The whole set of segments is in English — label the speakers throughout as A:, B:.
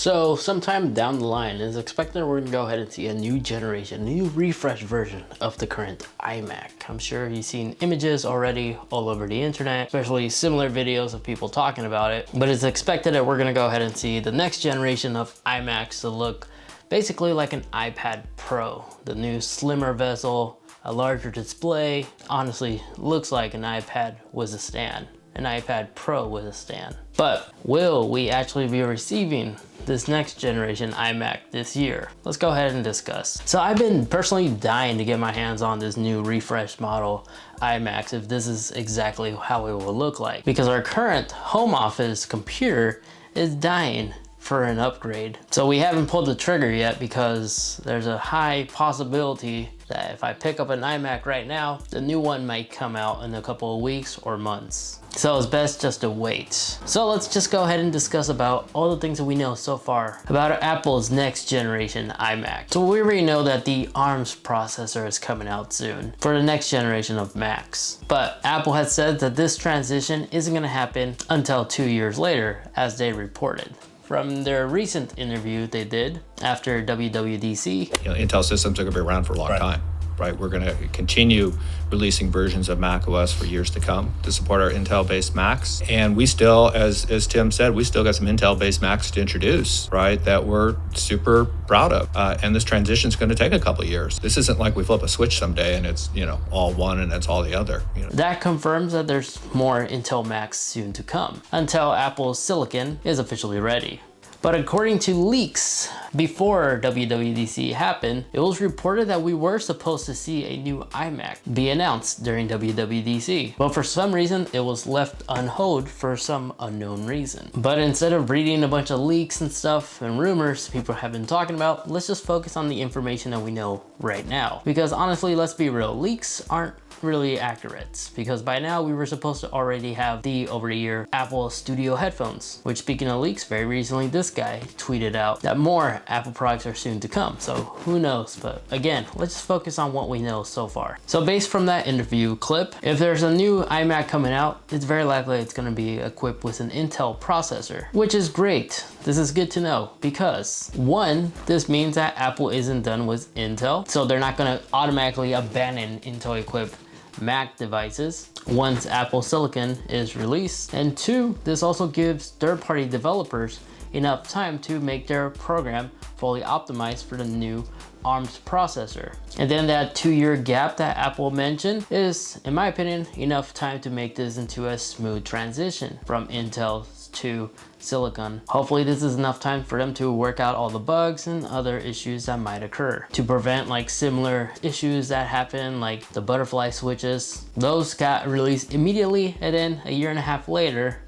A: So sometime down the line, it's expected we're gonna go ahead and see a new generation, a new refreshed version of the current iMac. I'm sure you've seen images already all over the internet, especially similar videos of people talking about it. But it's expected that we're gonna go ahead and see the next generation of iMacs to look basically like an iPad Pro. The new slimmer bezel, a larger display. Honestly, looks like an iPad with a stand. An iPad Pro with a stand. But will we actually be receiving this next generation iMac this year? Let's go ahead and discuss. So I've been personally dying to get my hands on this new refreshed model iMacs if this is exactly how it will look like, because our current home office computer is dying for an upgrade. So we haven't pulled the trigger yet because there's a high possibility that if I pick up an iMac right now, the new one might come out in a couple of weeks or months. So it's best just to wait. So let's just go ahead and discuss about all the things that we know so far about Apple's next generation iMac. So we already know that the ARMS processor is coming out soon for the next generation of Macs. But Apple has said that this transition isn't gonna happen until 2 years later, as they reported. From their recent interview they did after WWDC.
B: Intel systems are going to be around for a long time, right? We're going to continue releasing versions of Mac OS for years to come to support our Intel-based Macs. And we still, as Tim said, we still got some Intel-based Macs to introduce, right, that we're super proud of. And this transition is going to take a couple of years. This isn't like we flip a switch someday and it's, all one and it's all the other.
A: That confirms that there's more Intel Macs soon to come until Apple's silicon is officially ready. But according to leaks before WWDC happened, it was reported that we were supposed to see a new iMac be announced during WWDC. But for some reason, it was left on hold for some unknown reason. But instead of reading a bunch of leaks and stuff and rumors people have been talking about, let's just focus on the information that we know right now. Because honestly, let's be real, leaks aren't really accurate, because by now we were supposed to already have the over-the-ear Apple Studio headphones, which, speaking of leaks, very recently this guy tweeted out that more Apple products are soon to come. So who knows? But again, let's just focus on what we know so far. So based from that interview clip, if there's a new iMac coming out, it's very likely it's going to be equipped with an Intel processor, which is great. This is good to know because, one, this means that Apple isn't done with Intel, so they're not going to automatically abandon Intel equipped Mac devices once Apple Silicon is released. And two, this also gives third-party developers enough time to make their program fully optimized for the new ARMS processor. And then that 2-year gap that Apple mentioned is, in my opinion, enough time to make this into a smooth transition from Intel to Silicon. Hopefully this is enough time for them to work out all the bugs and other issues that might occur to prevent like similar issues that happen, like the butterfly switches. Those got released immediately, and then a year and a half later,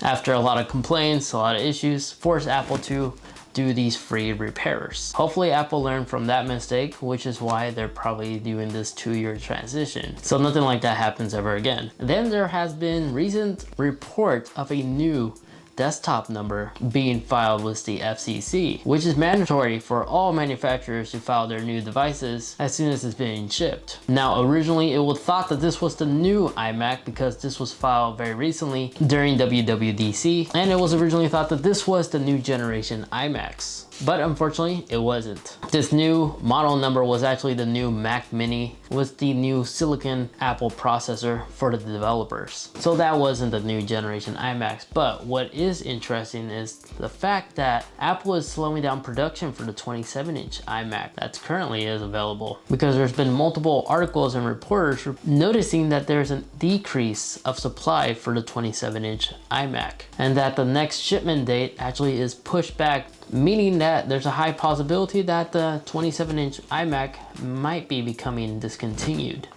A: after a lot of complaints, a lot of issues, forced Apple to do these free repairs. Hopefully Apple learned from that mistake, which is why they're probably doing this 2-year transition. So nothing like that happens ever again. Then there has been recent report of a new desktop number being filed with the FCC, which is mandatory for all manufacturers to file their new devices as soon as it's being shipped. Now, originally it was thought that this was the new iMac because this was filed very recently during WWDC, and it was originally thought that this was the new generation iMacs. But unfortunately, it wasn't. This new model number was actually the new Mac Mini with the new Silicon Apple processor for the developers. So that wasn't the new generation iMacs. But what is interesting is the fact that Apple is slowing down production for the 27-inch iMac that currently is available, because there's been multiple articles and reporters noticing that there's a decrease of supply for the 27-inch iMac, and that the next shipment date actually is pushed back, meaning that there's a high possibility that the 27-inch iMac might be becoming discontinued.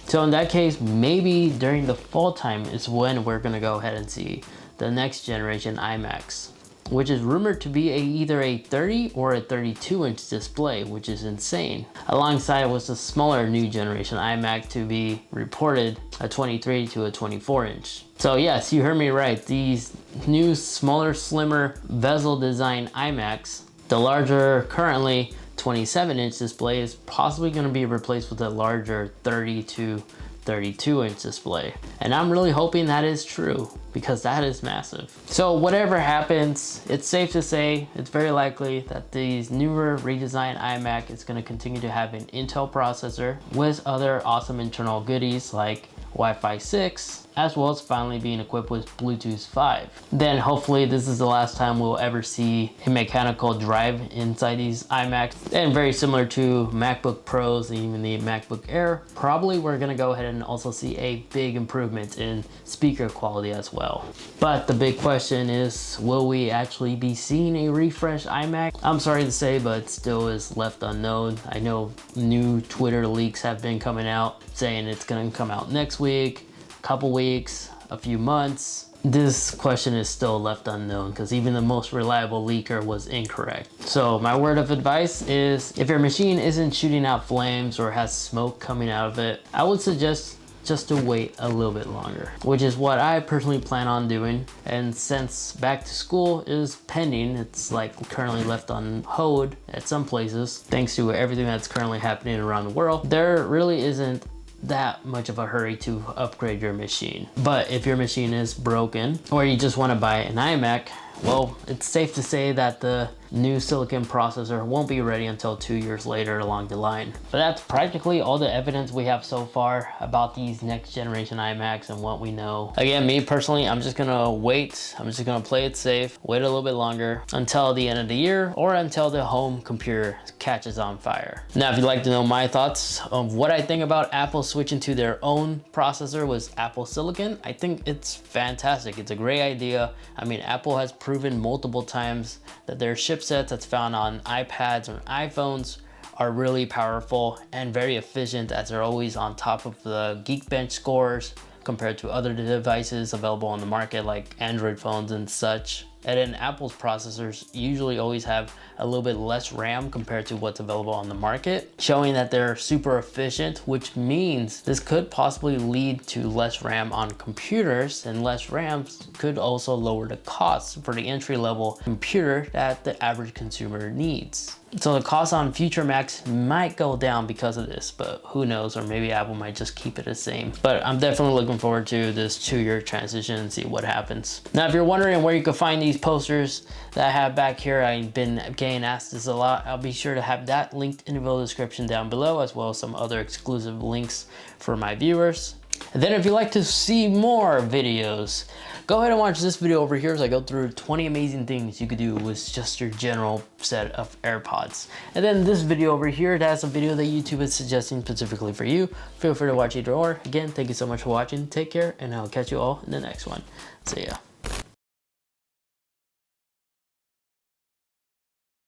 A: So in that case, maybe during the fall time is when we're gonna go ahead and see the next generation iMacs, which is rumored to be either a 30 or a 32-inch display, which is insane. Alongside with the smaller new generation iMac to be reported a 23 to a 24-inch. So yes, you heard me right. These new, smaller, slimmer bezel design iMacs, the larger currently 27-inch display is possibly going to be replaced with a larger 30 to 32-inch display. And I'm really hoping that is true, because that is massive. So whatever happens, it's safe to say it's very likely that these newer redesigned iMac is going to continue to have an Intel processor with other awesome internal goodies like Wi-Fi 6, as well as finally being equipped with Bluetooth 5. Then hopefully this is the last time we'll ever see a mechanical drive inside these iMacs. And very similar to MacBook Pros and even the MacBook Air, probably we're gonna go ahead and also see a big improvement in speaker quality as well. But the big question is, will we actually be seeing a refreshed iMac? I'm sorry to say, but it still is left unknown. I know new Twitter leaks have been coming out saying it's gonna come out next week, couple weeks, a few months. This question is still left unknown because even the most reliable leaker was incorrect. So my word of advice is, if your machine isn't shooting out flames or has smoke coming out of it, I would suggest just to wait a little bit longer, which is what I personally plan on doing. And since back to school is pending, it's like currently left on hold at some places thanks to everything that's currently happening around the world, there really isn't that much of a hurry to upgrade your machine. But if your machine is broken or you just want to buy an iMac, well, it's safe to say that the new silicon processor won't be ready until 2 years later along the line. But that's practically all the evidence we have so far about these next generation iMacs and what we know. Again, me personally, I'm just gonna wait. I'm just gonna play it safe, wait a little bit longer until the end of the year or until the home computer catches on fire. Now, if you'd like to know my thoughts of what I think about Apple switching to their own processor with Apple Silicon, I think it's fantastic. It's a great idea. I mean, Apple has proven multiple times that their chipsets that's found on iPads or iPhones are really powerful and very efficient, as they're always on top of the Geekbench scores compared to other devices available on the market like Android phones and such. And then Apple's processors usually always have a little bit less RAM compared to what's available on the market, showing that they're super efficient, which means this could possibly lead to less RAM on computers, and less RAM could also lower the cost for the entry-level computer that the average consumer needs. So the cost on future Macs might go down because of this, but who knows, or maybe Apple might just keep it the same. But I'm definitely looking forward to this 2-year transition and see what happens. Now, if you're wondering where you can find these posters that I have back here, I've been getting asked this a lot. I'll be sure to have that linked in the video description down below, as well as some other exclusive links for my viewers. And then if you'd like to see more videos, go ahead and watch this video over here as I go through 20 amazing things you could do with just your general set of AirPods. And then this video over here, that's a video that YouTube is suggesting specifically for you. Feel free to watch either or. Again, thank you so much for watching. Take care, and I'll catch you all in the next one. See ya.